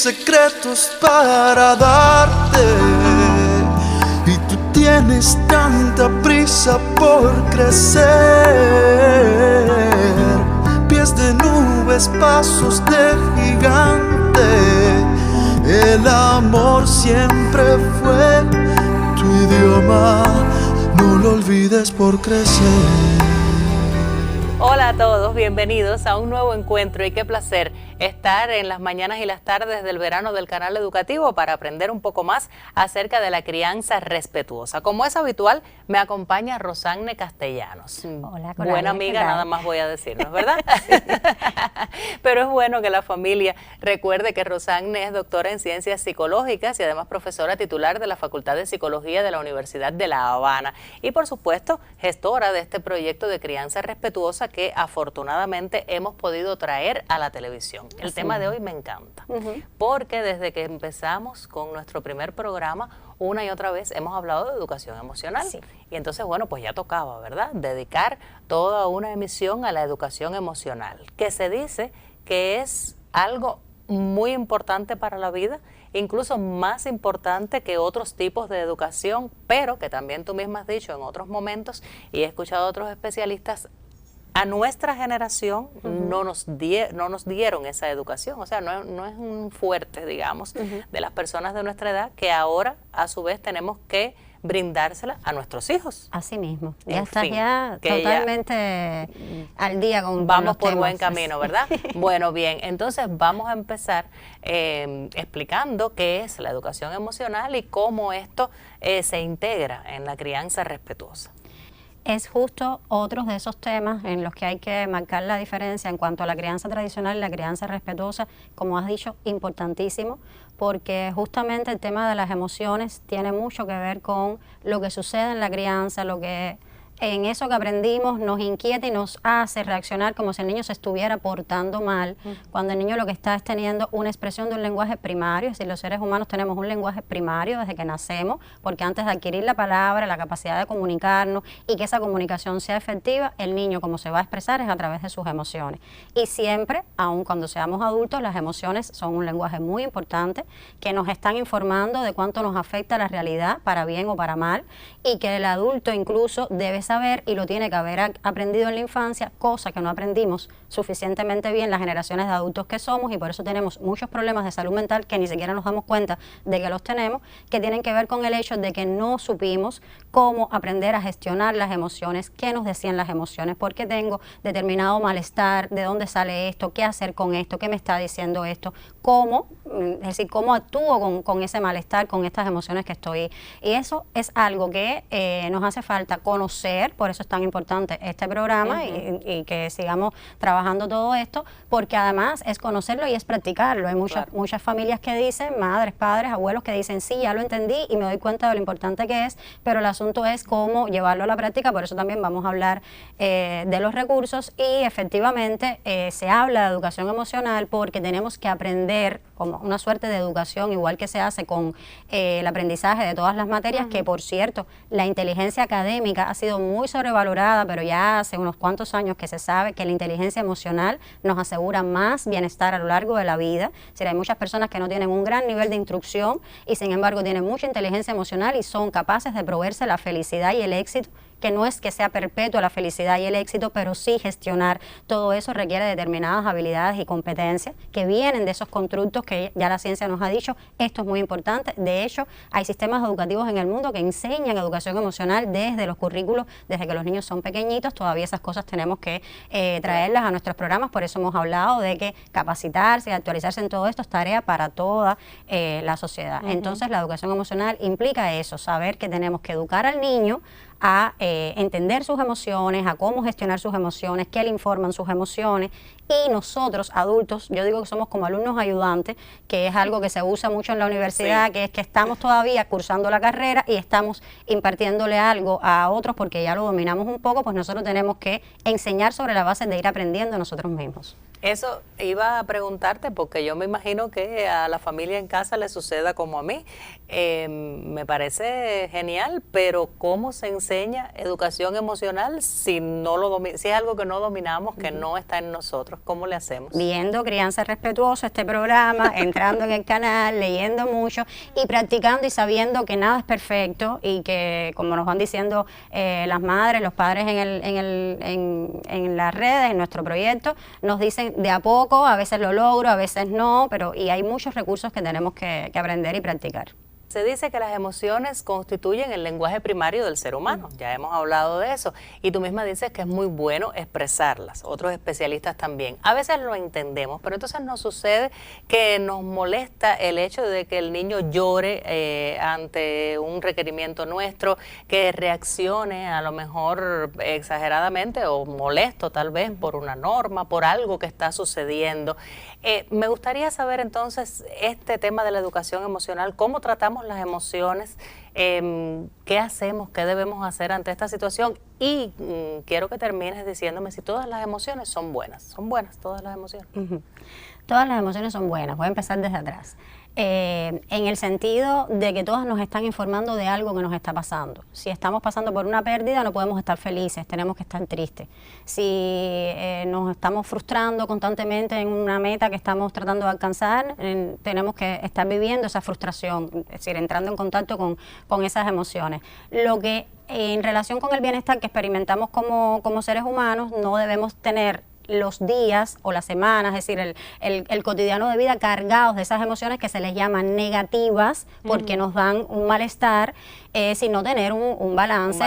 secretos para darte. Y tú tienes tanta prisa por crecer. Pies de nubes, pasos de gigante. El amor siempre fue tu idioma. No lo olvides por crecer. Hola a todos, bienvenidos a un nuevo encuentro y qué placer estar en las mañanas y las tardes del verano del canal educativo para aprender un poco más acerca de la crianza respetuosa. Como es habitual, me acompaña Rosanne Castellanos. Hola, Buena Coralia, amiga, nada más voy a decirnos, ¿verdad? Pero es bueno que la familia recuerde que Rosanne es doctora en Ciencias Psicológicas y además profesora titular de la Facultad de Psicología de la Universidad de La Habana y por supuesto gestora de este proyecto de crianza respetuosa que afortunadamente hemos podido traer a la televisión. El tema de hoy me encanta, porque desde que empezamos con nuestro primer programa, una y otra vez hemos hablado de educación emocional. Sí. Y entonces, bueno, pues ya tocaba, ¿verdad?, dedicar toda una emisión a la educación emocional, que se dice que es algo muy importante para la vida, incluso más importante que otros tipos de educación, pero que también tú misma has dicho en otros momentos, y he escuchado a otros especialistas, a nuestra generación no nos dieron esa educación, o sea, no es un fuerte, digamos, de las personas de nuestra edad que ahora a su vez tenemos que brindársela a nuestros hijos. Así mismo, ya estás ya totalmente al día con vamos los por temas. Buen camino, ¿verdad? Bueno, bien, entonces vamos a empezar explicando qué es la educación emocional y cómo esto se integra en la crianza respetuosa. Es justo otros de esos temas en los que hay que marcar la diferencia en cuanto a la crianza tradicional y la crianza respetuosa, como has dicho, importantísimo, porque justamente el tema de las emociones tiene mucho que ver con lo que sucede en la crianza, lo que en eso que aprendimos nos inquieta y nos hace reaccionar como si el niño se estuviera portando mal, cuando el niño lo que está es teniendo una expresión de un lenguaje primario. Es decir, los seres humanos tenemos un lenguaje primario desde que nacemos, porque antes de adquirir la palabra, la capacidad de comunicarnos y que esa comunicación sea efectiva, el niño como se va a expresar es a través de sus emociones. Y siempre, aun cuando seamos adultos, las emociones son un lenguaje muy importante que nos están informando de cuánto nos afecta la realidad, para bien o para mal, y que el adulto incluso debe saber y lo tiene que haber aprendido en la infancia, cosa que no aprendimos suficientemente bien las generaciones de adultos que somos, y por eso tenemos muchos problemas de salud mental que ni siquiera nos damos cuenta de que los tenemos, que tienen que ver con el hecho de que no supimos cómo aprender a gestionar las emociones, qué nos decían las emociones, por qué tengo determinado malestar, de dónde sale esto, qué hacer con esto, qué me está diciendo esto, cómo, es decir, cómo actúo con ese malestar, con estas emociones que estoy. Y eso es algo que nos hace falta conocer, por eso es tan importante este programa y que sigamos trabajando todo esto, porque además es conocerlo y es practicarlo. Hay muchas familias que dicen, madres, padres, abuelos que dicen, sí, ya lo entendí y me doy cuenta de lo importante que es, pero el asunto es cómo llevarlo a la práctica. Por eso también vamos a hablar de los recursos y efectivamente se habla de educación emocional porque tenemos que aprender como una suerte de educación, igual que se hace con el aprendizaje de todas las materias, que por cierto, la inteligencia académica ha sido muy sobrevalorada, pero ya hace unos cuantos años que se sabe que la inteligencia emocional nos asegura más bienestar a lo largo de la vida. Es decir, hay muchas personas que no tienen un gran nivel de instrucción y sin embargo tienen mucha inteligencia emocional y son capaces de proveerse la felicidad y el éxito, que no es que sea perpetua la felicidad y el éxito, pero sí gestionar todo eso requiere determinadas habilidades y competencias que vienen de esos constructos que ya la ciencia nos ha dicho. Esto es muy importante. De hecho, hay sistemas educativos en el mundo que enseñan educación emocional desde los currículos, desde que los niños son pequeñitos. Todavía esas cosas tenemos que traerlas a nuestros programas, por eso hemos hablado de que capacitarse y actualizarse en todo esto es tarea para toda la sociedad. Entonces, la educación emocional implica eso, saber que tenemos que educar al niño a entender sus emociones, a cómo gestionar sus emociones, qué le informan sus emociones, y nosotros adultos, yo digo que somos como alumnos ayudantes, que es algo que se usa mucho en la universidad, que es que estamos todavía cursando la carrera y estamos impartiéndole algo a otros porque ya lo dominamos un poco, pues nosotros tenemos que enseñar sobre la base de ir aprendiendo nosotros mismos. Eso iba a preguntarte porque yo me imagino que a la familia en casa le suceda como a mí. Me parece genial, pero ¿cómo se enseña educación emocional si si es algo que no dominamos, que no está en nosotros? ¿Cómo le hacemos? Viendo Crianza Respetuosa, este programa, entrando en el canal, leyendo mucho y practicando y sabiendo que nada es perfecto y que, como nos van diciendo las madres, los padres en las redes, en nuestro proyecto, nos dicen de a poco, a veces lo logro, a veces no, pero y hay muchos recursos que tenemos que aprender y practicar. Se dice que las emociones constituyen el lenguaje primario del ser humano, ya hemos hablado de eso, y tú misma dices que es muy bueno expresarlas, otros especialistas también. A veces lo entendemos, pero entonces nos sucede que nos molesta el hecho de que el niño llore ante un requerimiento nuestro, que reaccione a lo mejor exageradamente o molesto tal vez por una norma, por algo que está sucediendo. Me gustaría saber entonces este tema de la educación emocional, cómo tratamos las emociones, qué hacemos, qué debemos hacer ante esta situación y quiero que termines diciéndome si todas las emociones son buenas todas las emociones. Todas las emociones son buenas, voy a empezar desde atrás. En el sentido de que todas nos están informando de algo que nos está pasando. Si estamos pasando por una pérdida no podemos estar felices, tenemos que estar tristes. Si nos estamos frustrando constantemente en una meta que estamos tratando de alcanzar, tenemos que estar viviendo esa frustración, es decir, entrando en contacto con esas emociones. Lo que en relación con el bienestar que experimentamos como seres humanos, no debemos tener los días o las semanas, es decir, el cotidiano de vida cargados de esas emociones que se les llaman negativas porque nos dan un malestar, sino tener un balance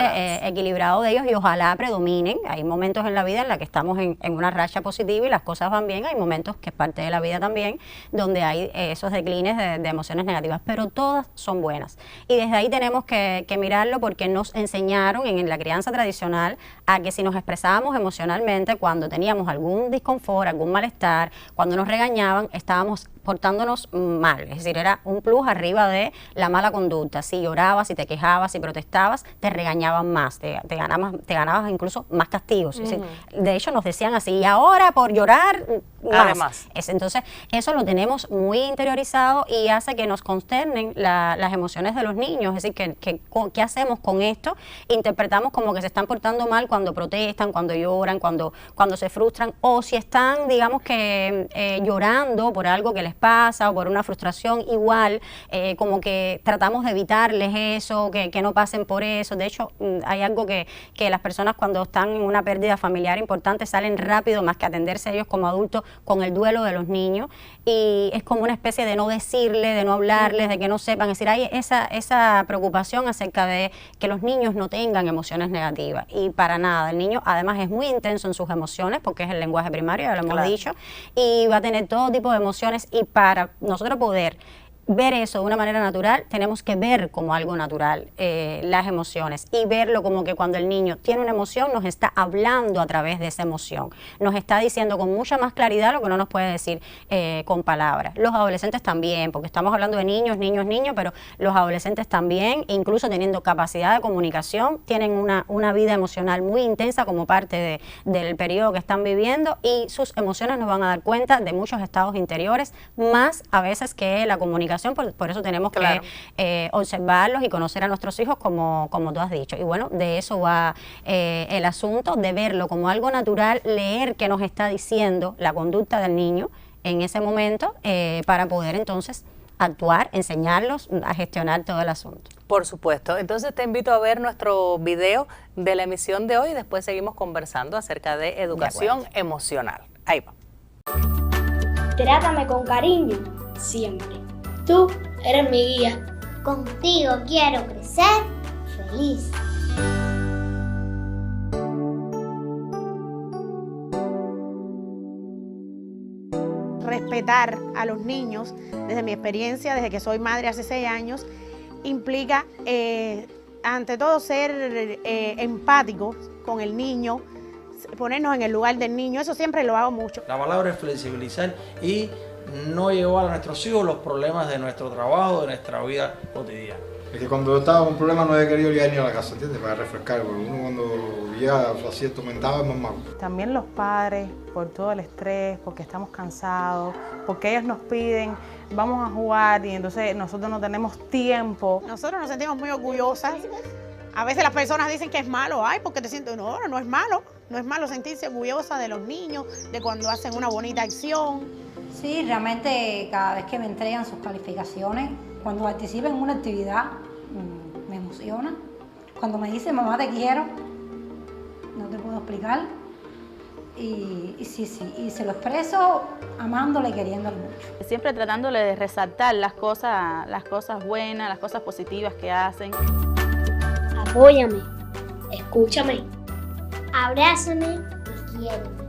equilibrado de ellos y ojalá predominen. Hay momentos en la vida en la que estamos en una racha positiva y las cosas van bien, hay momentos que es parte de la vida también donde hay esos declines de emociones negativas, pero todas son buenas y desde ahí tenemos que mirarlo porque nos enseñaron en la crianza tradicional a que si nos expresábamos emocionalmente cuando teníamos algún disconfort, algún malestar, cuando nos regañaban, estábamos portándonos mal, es decir, era un plus arriba de la mala conducta. Si llorabas, si te quejabas, si protestabas, te regañaban más, te ganabas incluso más castigos. Es decir, de hecho nos decían así, y ahora por llorar más. Además. Entonces, eso lo tenemos muy interiorizado y hace que nos consternen las emociones de los niños, es decir, ¿qué hacemos con esto? Interpretamos como que se están portando mal cuando protestan, cuando lloran, cuando se frustran, o si están, digamos que llorando por algo que les pasa o por una frustración, igual, como que tratamos de evitarles eso, que no pasen por eso. De hecho, hay algo que las personas cuando están en una pérdida familiar importante salen rápido, más que atenderse a ellos como adultos, con el duelo de los niños, y es como una especie de no decirle, de no hablarles, de que no sepan. Es decir, hay esa preocupación acerca de que los niños no tengan emociones negativas, y para nada. El niño además es muy intenso en sus emociones porque es el lenguaje primario, ya lo hemos dicho, y va a tener todo tipo de emociones, y para nosotros poder ver eso de una manera natural, tenemos que ver como algo natural las emociones y verlo como que cuando el niño tiene una emoción nos está hablando a través de esa emoción, nos está diciendo con mucha más claridad lo que no nos puede decir con palabras. Los adolescentes también, porque estamos hablando de niños, pero los adolescentes también, incluso teniendo capacidad de comunicación, tienen una vida emocional muy intensa como parte del periodo que están viviendo, y sus emociones nos van a dar cuenta de muchos estados interiores, más a veces que la comunicación. Por eso tenemos que observarlos y conocer a nuestros hijos como tú has dicho. Y bueno, de eso va el asunto, de verlo como algo natural, leer qué nos está diciendo la conducta del niño en ese momento para poder entonces actuar, enseñarlos a gestionar todo el asunto. Por supuesto. Entonces te invito a ver nuestro video de la emisión de hoy y después seguimos conversando acerca de educación emocional. Ahí va. Trátame con cariño siempre. Tú eres mi guía. Contigo quiero crecer feliz. Respetar a los niños, desde mi experiencia, desde que soy madre hace 6 años, implica, ante todo, ser empáticos con el niño, ponernos en el lugar del niño. Eso siempre lo hago mucho. La palabra es flexibilizar y no llevar a nuestros hijos los problemas de nuestro trabajo, de nuestra vida cotidiana. Es que cuando yo estaba con problemas no había querido llegar ni a la casa, ¿entiendes? Para refrescar, porque uno cuando ya así atormentado es más malo. También los padres, por todo el estrés, porque estamos cansados, porque ellos nos piden, vamos a jugar y entonces nosotros no tenemos tiempo. Nosotros nos sentimos muy orgullosas. A veces las personas dicen que es malo, ay, porque te siento, no, no es malo. No es malo sentirse orgullosa de los niños, de cuando hacen una bonita acción. Sí, realmente cada vez que me entregan sus calificaciones, cuando participo en una actividad, me emociona. Cuando me dicen, mamá, te quiero, no te puedo explicar. Y sí, y se lo expreso amándole y queriéndole mucho. Siempre tratándole de resaltar las cosas buenas, las cosas positivas que hacen. Apóyame, escúchame, Abrázame y quiéreme.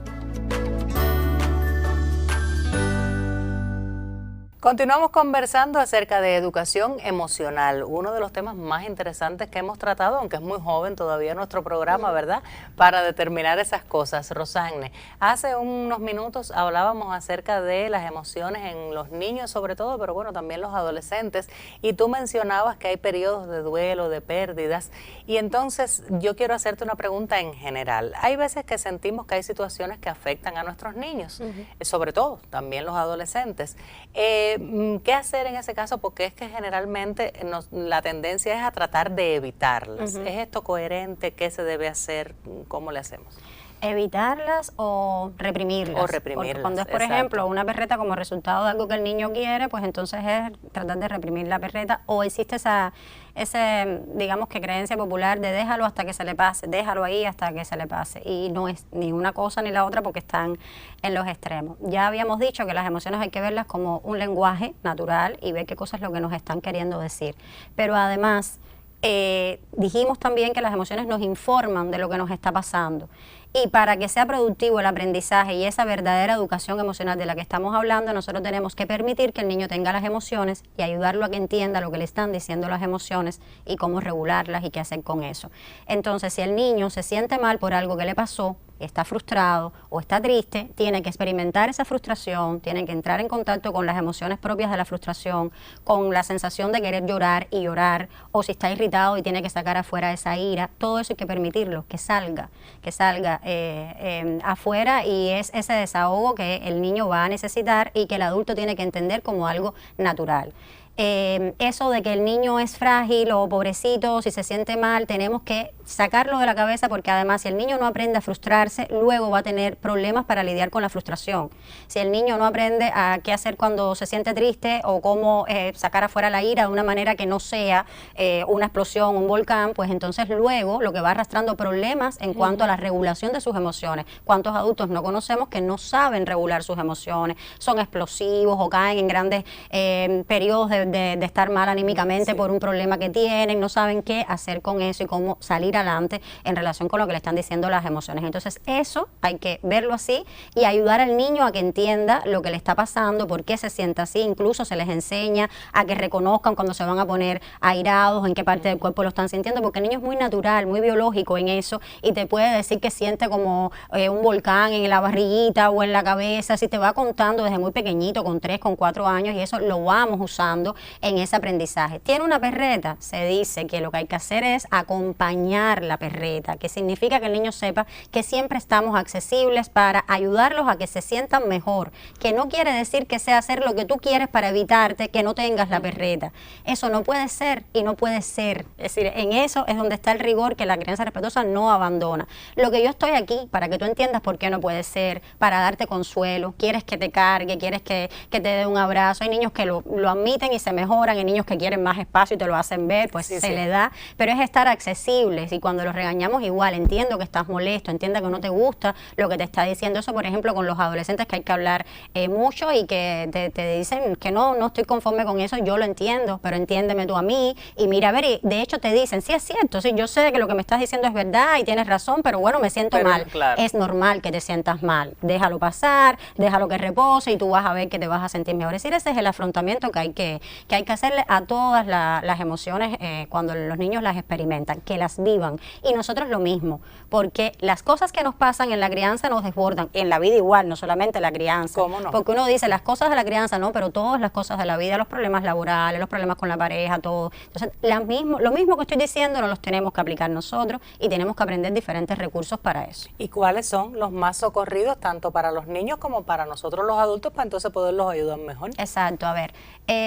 Continuamos conversando acerca de educación emocional, uno de los temas más interesantes que hemos tratado, aunque es muy joven todavía nuestro programa, ¿verdad? Para determinar esas cosas. Rosanne, hace unos minutos hablábamos acerca de las emociones en los niños sobre todo, pero bueno, también los adolescentes, y tú mencionabas que hay periodos de duelo, de pérdidas, y entonces yo quiero hacerte una pregunta en general. Hay veces que sentimos que hay situaciones que afectan a nuestros niños, sobre todo también los adolescentes. ¿Qué hacer en ese caso? Porque es que generalmente la tendencia es a tratar de evitarlas. ¿Es esto coherente? ¿Qué se debe hacer? ¿Cómo le hacemos? Evitarlas o reprimirlas. O reprimirlas, porque cuando es, por exacto. ejemplo, una perreta como resultado de algo que el niño quiere, pues entonces es tratar de reprimir la perreta, o existe ese, digamos que creencia popular de déjalo hasta que se le pase, déjalo ahí hasta que se le pase, y no es ni una cosa ni la otra porque están en los extremos. Ya habíamos dicho que las emociones hay que verlas como un lenguaje natural y ver qué cosas es lo que nos están queriendo decir, pero además dijimos también que las emociones nos informan de lo que nos está pasando. Y para que sea productivo el aprendizaje y esa verdadera educación emocional de la que estamos hablando, nosotros tenemos que permitir que el niño tenga las emociones y ayudarlo a que entienda lo que le están diciendo las emociones y cómo regularlas y qué hacer con eso. Entonces, si el niño se siente mal por algo que le pasó, está frustrado o está triste, tiene que experimentar esa frustración, tiene que entrar en contacto con las emociones propias de la frustración, con la sensación de querer llorar y llorar, o si está irritado y tiene que sacar afuera esa ira. Todo eso hay que permitirlo, que salga afuera, y es ese desahogo que el niño va a necesitar y que el adulto tiene que entender como algo natural. Eso de que el niño es frágil o pobrecito, si se siente mal, tenemos que sacarlo de la cabeza, porque además si el niño no aprende a frustrarse, luego va a tener problemas para lidiar con la frustración. Si el niño no aprende a qué hacer cuando se siente triste o cómo sacar afuera la ira de una manera que no sea una explosión, un volcán, pues entonces luego lo que va arrastrando problemas en cuanto a la regulación de sus emociones. ¿Cuántos adultos no conocemos que no saben regular sus emociones? Son explosivos o caen en grandes periodos de estar mal anímicamente por un problema que tienen, no saben qué hacer con eso y cómo salir adelante en relación con lo que le están diciendo las emociones. Entonces eso hay que verlo así y ayudar al niño a que entienda lo que le está pasando, por qué se siente así. Incluso se les enseña a que reconozcan cuando se van a poner airados, en qué parte del cuerpo lo están sintiendo, porque el niño es muy natural, muy biológico en eso, y te puede decir que siente como un volcán en la barriguita o en la cabeza, si te va contando desde muy pequeñito, con 3, con 4 años, y eso lo vamos usando en ese aprendizaje. ¿Tiene una perreta? Se dice que lo que hay que hacer es acompañar la perreta, que significa que el niño sepa que siempre estamos accesibles para ayudarlos a que se sientan mejor, que no quiere decir que sea hacer lo que tú quieres para evitarte que no tengas la perreta. Eso no puede ser y no puede ser. Es decir, en eso es donde está el rigor que la crianza respetuosa no abandona. Lo que yo estoy aquí para que tú entiendas por qué no puede ser, para darte consuelo, quieres que te cargue, quieres que te dé un abrazo. Hay niños que lo admiten y se mejoran, hay niños que quieren más espacio y te lo hacen ver, pues se le da, pero es estar accesibles, y cuando los regañamos igual, entiendo que estás molesto, entiendo que no te gusta lo que te está diciendo. Eso, por ejemplo, con los adolescentes, que hay que hablar mucho y que te dicen que no estoy conforme con eso, yo lo entiendo, pero entiéndeme tú a mí, y mira, a ver, y de hecho te dicen, sí es cierto, sí, yo sé que lo que me estás diciendo es verdad y tienes razón, pero bueno, me siento mal. Claro. Es normal que te sientas mal, déjalo pasar, déjalo que repose y tú vas a ver que te vas a sentir mejor. Es decir, ese es el afrontamiento que hay que que hay que hacerle a todas las emociones cuando los niños las experimentan, que las vivan. Y nosotros lo mismo, porque las cosas que nos pasan en la crianza nos desbordan, en la vida igual, no solamente la crianza. ¿Cómo no? Porque uno dice las cosas de la crianza, no, pero todas las cosas de la vida, los problemas laborales, los problemas con la pareja, todo. Entonces, lo mismo que estoy diciendo nos los tenemos que aplicar nosotros y tenemos que aprender diferentes recursos para eso. ¿Y cuáles son los más socorridos tanto para los niños como para nosotros los adultos para entonces poderlos ayudar mejor? Exacto, a ver,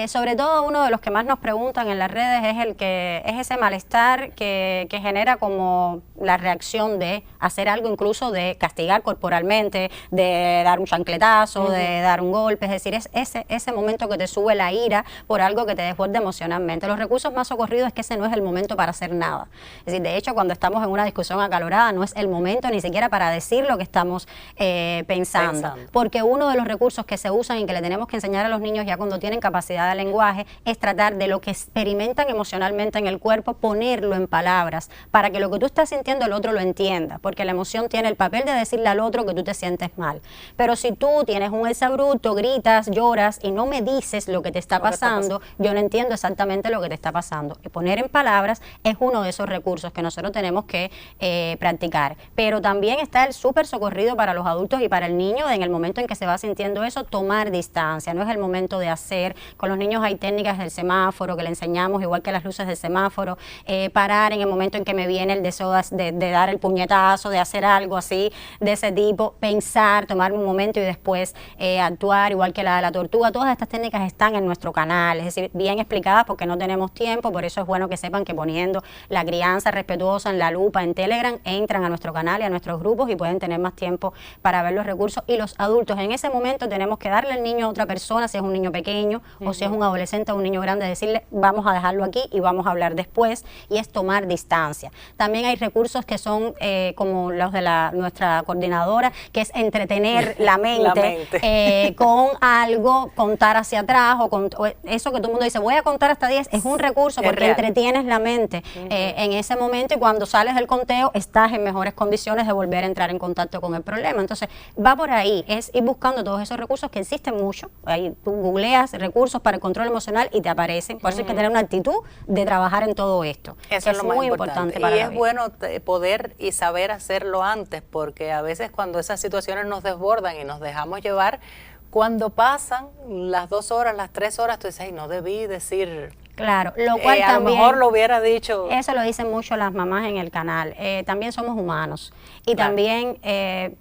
sobre todo uno de los que más nos preguntan en las redes es ese malestar que genera como la reacción de hacer algo, incluso de castigar corporalmente, de dar un chancletazo, de dar un golpe, es decir, es ese momento que te sube la ira por algo que te desborda emocionalmente. Los recursos más socorridos es que ese no es el momento para hacer nada. Es decir, de hecho, cuando estamos en una discusión acalorada, no es el momento ni siquiera para decir lo que estamos pensando. Porque uno de los recursos que se usan y que le tenemos que enseñar a los niños ya cuando tienen capacidad de lenguaje es tratar de lo que experimentan emocionalmente en el cuerpo, ponerlo en palabras, para que lo que tú estás sintiendo el otro lo entienda, porque la emoción tiene el papel de decirle al otro que tú te sientes mal. Pero si tú tienes un exabrupto, gritas, lloras y no me dices lo que te está pasando, yo no entiendo exactamente lo que te está pasando. Y poner en palabras es uno de esos recursos que nosotros tenemos que practicar. Pero también está el súper socorrido para los adultos y para el niño, en el momento en que se va sintiendo eso, tomar distancia. No es el momento de hacer. Con los niños hay técnicas del semáforo que le enseñamos, igual que las luces del semáforo, parar en el momento en que me viene el deseo de dar el puñetazo, de hacer algo así, de ese tipo, pensar, tomarme un momento y después actuar, igual que la de la tortuga. Todas estas técnicas están en nuestro canal, es decir, bien explicadas porque no tenemos tiempo, por eso es bueno que sepan que poniendo la crianza respetuosa en la lupa en Telegram, entran a nuestro canal y a nuestros grupos y pueden tener más tiempo para ver los recursos. Y los adultos en ese momento tenemos que darle al niño a otra persona, si es un niño pequeño o si es un adolescente o un niño grande, decirle vamos a dejarlo aquí y vamos a hablar después, y es tomar distancia. También hay recursos que son como los de nuestra coordinadora, que es entretener la mente, con algo, contar hacia atrás o eso que todo el mundo dice, voy a contar hasta 10, es un recurso porque entretienes la mente en ese momento, y cuando sales del conteo estás en mejores condiciones de volver a entrar en contacto con el problema. Entonces va por ahí, es ir buscando todos esos recursos que existen mucho. Ahí tú googleas recursos para el control emocional y te aparecen. Por eso hay que tener una actitud de trabajar en todo esto. Eso es lo más muy importante para y la es vida. bueno poder y saber hacerlo antes, porque a veces cuando esas situaciones nos desbordan y nos dejamos llevar, cuando pasan las 2 horas, las 3 horas, tú dices, ay, no debí decir. Claro, lo cual a también, lo mejor lo hubiera dicho. Eso lo dicen mucho las mamás en el canal. También somos humanos y también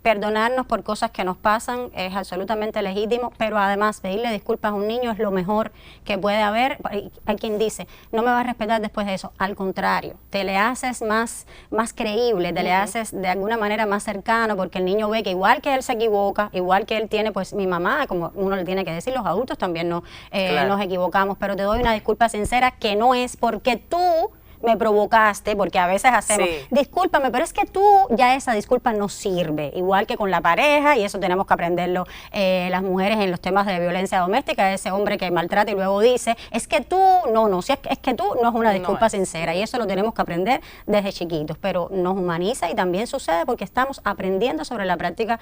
perdonarnos por cosas que nos pasan es absolutamente legítimo, pero además pedirle disculpas a un niño es lo mejor que puede haber. Hay quien dice, no me va a respetar después de eso. Al contrario, te le haces más creíble, te le haces de alguna manera más cercano, porque el niño ve que igual que él se equivoca, igual que él tiene, pues mi mamá, como uno le tiene que decir, los adultos también nos equivocamos, pero te doy una disculpa sincera, que no es porque tú me provocaste, porque a veces hacemos, discúlpame, pero es que tú, ya esa disculpa no sirve, igual que con la pareja, y eso tenemos que aprenderlo las mujeres en los temas de violencia doméstica, ese hombre que maltrata y luego dice, es que tú, si es que tú, no es una disculpa sincera, y eso lo tenemos que aprender desde chiquitos, pero nos humaniza y también sucede porque estamos aprendiendo sobre la práctica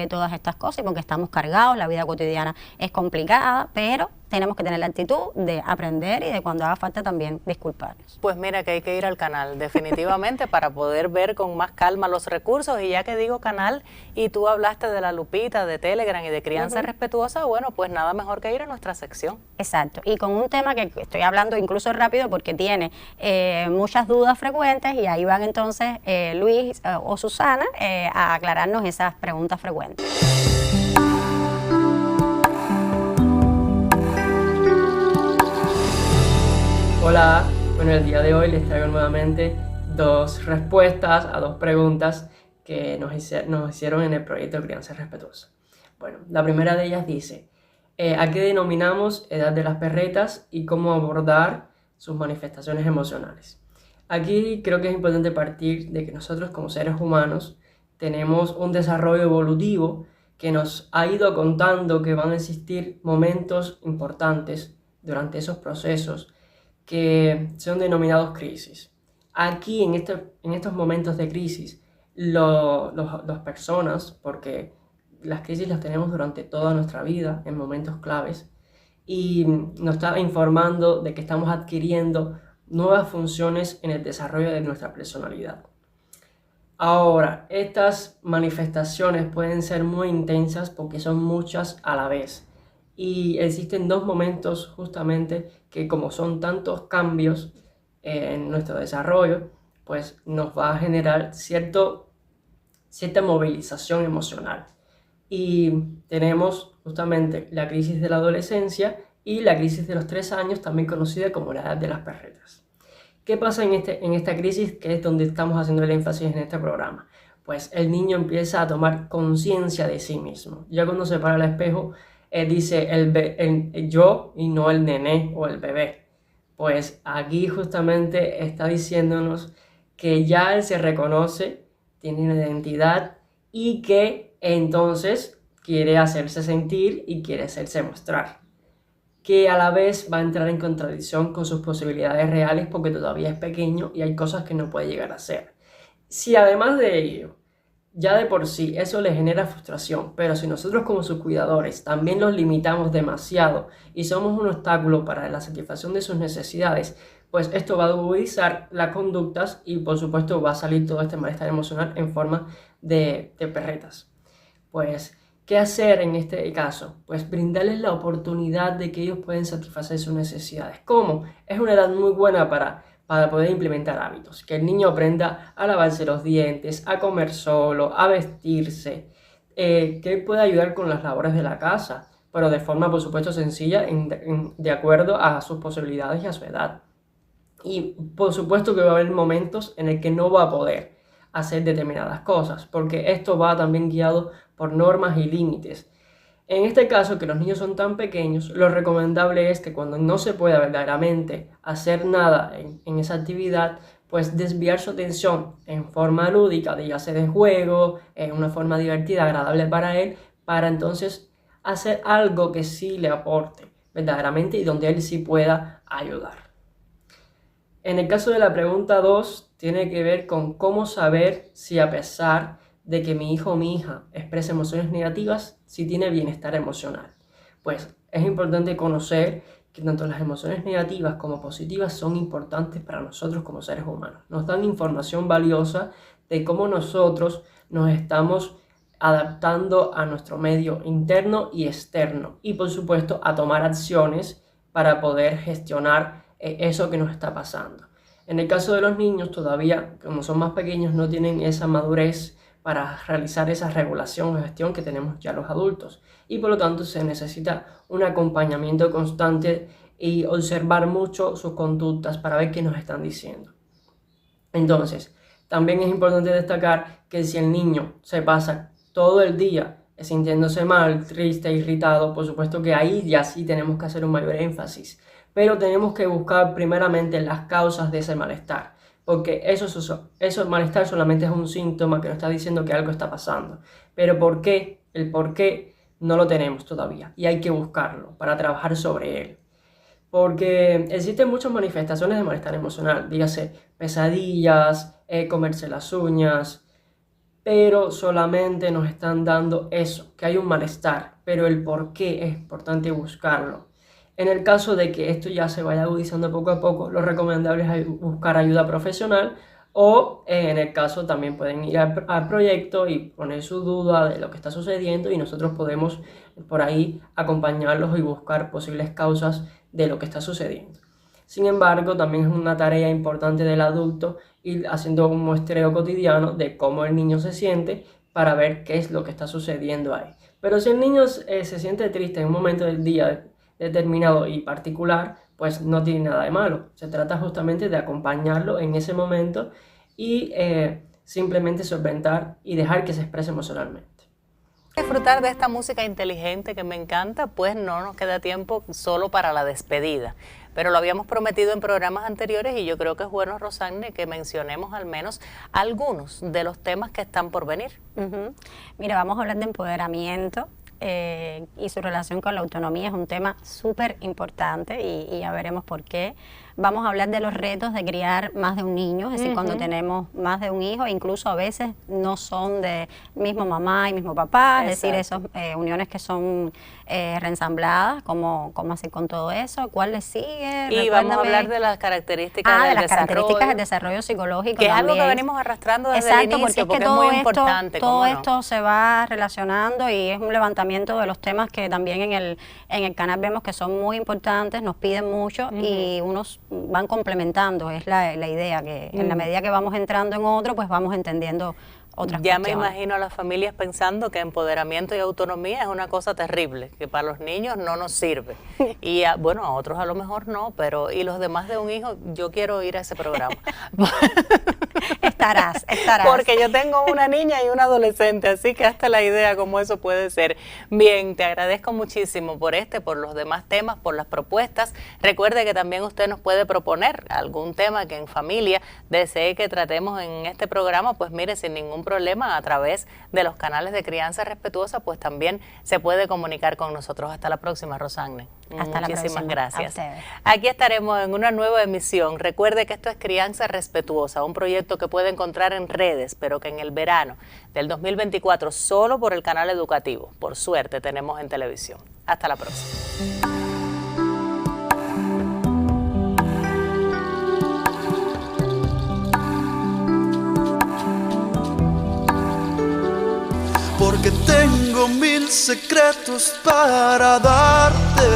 todas estas cosas, y porque estamos cargados, la vida cotidiana es complicada, pero tenemos que tener la actitud de aprender y de cuando haga falta también disculparnos. Pues mira que hay que ir al canal definitivamente para poder ver con más calma los recursos, y ya que digo canal y tú hablaste de la lupita, de Telegram y de crianza respetuosa, bueno, pues nada mejor que ir a nuestra sección. Exacto, y con un tema que estoy hablando incluso rápido porque tiene muchas dudas frecuentes, y ahí van entonces Luis o Susana a aclararnos esas preguntas frecuentes. Hola, bueno, el día de hoy les traigo nuevamente 2 respuestas a 2 preguntas que nos hicieron en el proyecto Crianza Respetuosa. Bueno, la primera de ellas dice, ¿a qué denominamos edad de las perretas y cómo abordar sus manifestaciones emocionales? Aquí creo que es importante partir de que nosotros como seres humanos tenemos un desarrollo evolutivo que nos ha ido contando que van a existir momentos importantes durante esos procesos que son denominados crisis. Aquí, en estos momentos de crisis, las personas, porque las crisis las tenemos durante toda nuestra vida, en momentos claves, y nos está informando de que estamos adquiriendo nuevas funciones en el desarrollo de nuestra personalidad. Ahora, estas manifestaciones pueden ser muy intensas porque son muchas a la vez. Y existen dos momentos justamente que, como son tantos cambios en nuestro desarrollo, pues nos va a generar cierta movilización emocional. Y tenemos justamente la crisis de la adolescencia y la crisis de los 3 años, también conocida como la edad de las perretas. ¿Qué pasa en esta crisis, que es donde estamos haciendo el énfasis en este programa? Pues el niño empieza a tomar conciencia de sí mismo. Ya cuando se para al espejo, dice el yo y no el nené o el bebé. Pues aquí justamente está diciéndonos que ya él se reconoce, tiene una identidad y que entonces quiere hacerse sentir y quiere hacerse mostrar, que a la vez va a entrar en contradicción con sus posibilidades reales porque todavía es pequeño y hay cosas que no puede llegar a hacer. Si además de ello, ya de por sí eso le genera frustración, pero si nosotros como sus cuidadores también los limitamos demasiado y somos un obstáculo para la satisfacción de sus necesidades, pues esto va a agudizar las conductas y por supuesto va a salir todo este malestar emocional en forma de perretas. Pues, ¿qué hacer en este caso? Pues brindarles la oportunidad de que ellos pueden satisfacer sus necesidades. ¿Cómo? Es una edad muy buena para poder implementar hábitos. Que el niño aprenda a lavarse los dientes, a comer solo, a vestirse, que pueda ayudar con las labores de la casa, pero de forma, por supuesto, sencilla, de acuerdo a sus posibilidades y a su edad. Y, por supuesto, que va a haber momentos en el que no va a poder hacer determinadas cosas, porque esto va también guiado por normas y límites. En este caso, que los niños son tan pequeños, lo recomendable es que cuando no se pueda verdaderamente hacer nada en esa actividad, pues desviar su atención en forma lúdica, dígase de juego, en una forma divertida, agradable para él, para entonces hacer algo que sí le aporte verdaderamente y donde él sí pueda ayudar. En el caso de la pregunta 2, tiene que ver con cómo saber si, a pesar de que mi hijo o mi hija exprese emociones negativas, si tiene bienestar emocional. Pues es importante conocer que tanto las emociones negativas como positivas son importantes para nosotros como seres humanos. Nos dan información valiosa de cómo nosotros nos estamos adaptando a nuestro medio interno y externo y, por supuesto, a tomar acciones para poder gestionar eso que nos está pasando. En el caso de los niños, todavía, como son más pequeños, no tienen esa madurez para realizar esa regulación o gestión que tenemos ya los adultos. Y por lo tanto se necesita un acompañamiento constante y observar mucho sus conductas para ver qué nos están diciendo. Entonces, también es importante destacar que si el niño se pasa todo el día sintiéndose mal, triste, irritado, por supuesto que ahí ya sí tenemos que hacer un mayor énfasis. Pero tenemos que buscar primeramente las causas de ese malestar. Porque eso malestar solamente es un síntoma que nos está diciendo que algo está pasando. Pero el por qué no lo tenemos todavía y hay que buscarlo para trabajar sobre él. Porque existen muchas manifestaciones de malestar emocional, dígase pesadillas, comerse las uñas, pero solamente nos están dando eso, que hay un malestar, pero el por qué es importante buscarlo. En el caso de que esto ya se vaya agudizando poco a poco, lo recomendable es buscar ayuda profesional o en el caso también pueden ir al proyecto y poner su duda de lo que está sucediendo y nosotros podemos por ahí acompañarlos y buscar posibles causas de lo que está sucediendo. Sin embargo, también es una tarea importante del adulto ir haciendo un muestreo cotidiano de cómo el niño se siente para ver qué es lo que está sucediendo ahí. Pero si el niño se siente triste en un momento del día determinado y particular, pues no tiene nada de malo. Se trata justamente de acompañarlo en ese momento y simplemente solventar y dejar que se exprese emocionalmente. Disfrutar de esta música inteligente que me encanta, pues no nos queda tiempo solo para la despedida. Pero lo habíamos prometido en programas anteriores y yo creo que es bueno, Rosanne, que mencionemos al menos algunos de los temas que están por venir. Mira, vamos a hablar de empoderamiento. Y su relación con la autonomía es un tema súper importante y ya veremos por qué. Vamos a hablar de los retos de criar más de un niño, es decir, cuando tenemos más de un hijo, incluso a veces no son de mismo mamá y mismo papá, es decir, esas uniones que son reensambladas, ¿cómo hacer con todo eso? ¿Cuál le sigue? Y vamos a hablar de las características del de las desarrollo, características del desarrollo psicológico que es también. algo que venimos arrastrando desde el inicio, porque es muy importante. Todo esto se va relacionando y es un levantamiento de los temas que también en el canal vemos que son muy importantes, nos piden mucho y unos van complementando, es la idea, que en la medida que vamos entrando en otro, pues vamos entendiendo otras ya cuestiones. Me imagino a las familias pensando que empoderamiento y autonomía es una cosa terrible, que para los niños no nos sirve. Y bueno, a otros a lo mejor no, pero y los demás de un hijo, yo quiero ir a ese programa. Estarás. Porque yo tengo una niña y un adolescente, así que hasta la idea cómo eso puede ser. Bien, te agradezco muchísimo por los demás temas, por las propuestas. Recuerde que también usted nos puede proponer algún tema que en familia desee que tratemos en este programa, pues mire, sin ningún problema, a través de los canales de Crianza Respetuosa, pues también se puede comunicar con nosotros. Hasta la próxima, Rosanne. Muchísimas gracias. Aquí estaremos en una nueva emisión. Recuerde que esto es Crianza Respetuosa, un proyecto que puede encontrar en redes, pero que en el verano del 2024, solo por el canal educativo, por suerte, tenemos en televisión. Hasta la próxima. Porque tengo 1000 secretos para darte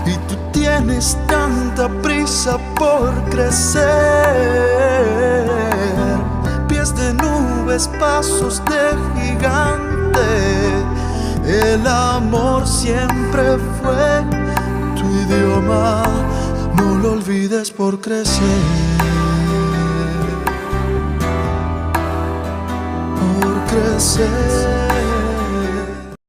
y tú tienes tanta prisa por crecer. Pies de nubes, pasos de gigante. El amor siempre fue tu idioma, no lo olvides por crecer. Crecer.